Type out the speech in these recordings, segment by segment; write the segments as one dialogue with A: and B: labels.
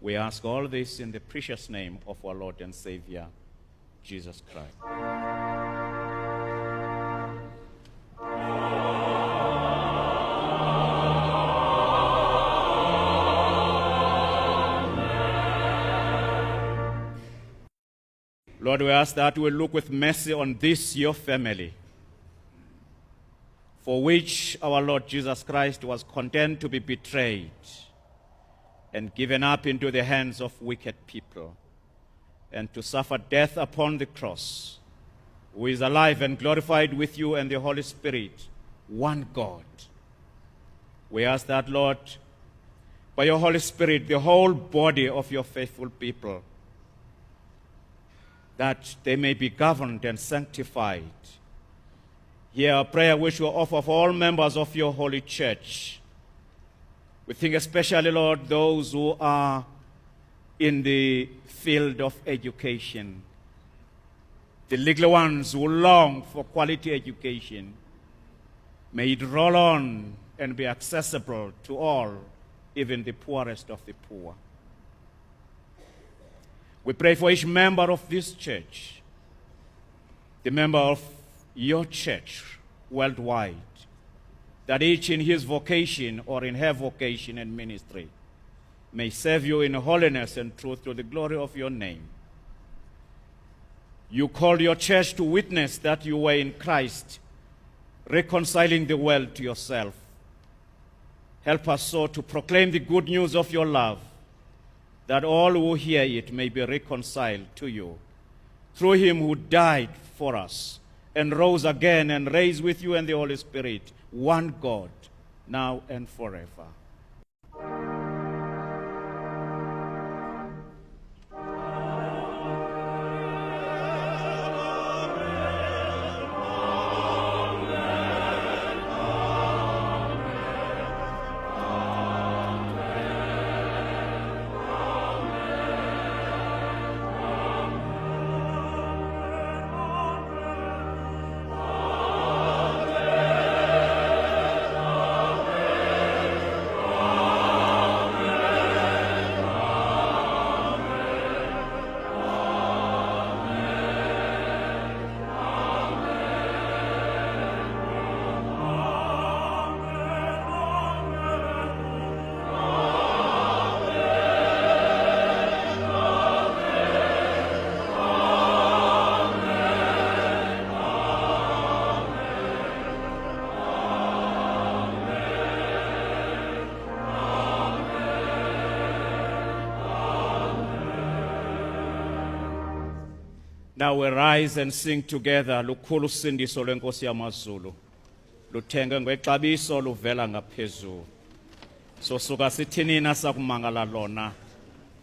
A: We ask all this in the precious name of our Lord and Savior, Jesus Christ. Lord, we ask that you will look with mercy on this, your family, for which our Lord Jesus Christ was content to be betrayed and given up into the hands of wicked people, and to suffer death upon the cross, who is alive and glorified with you and the Holy Spirit, one God. We ask that, Lord, by your Holy Spirit, the whole body of your faithful people, that they may be governed and sanctified. Hear our prayer which we offer for all members of your holy church. We think especially, Lord, those who are in the field of education, the little ones who long for quality education. May it roll on and be accessible to all, even the poorest of the poor. We pray for each member of this church, the member of your church worldwide, that each in his vocation or in her vocation and ministry may serve you in holiness and truth to the glory of your name. You called your church to witness that you were in Christ, reconciling the world to yourself. Help us so to proclaim the good news of your love, that all who hear it may be reconciled to you, through him who died for us and rose again and raised with you and the Holy Spirit, one God, now and forever. Now we rise and sing together, Lukhulu uSindiso lwenKosi yamaZulu. Luthengwe ngexabiso Livela ngaphezulu. Sosuka sithini na sakumangala lona,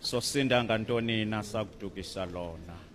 A: sosinda ngantoni na sakudukisa lona.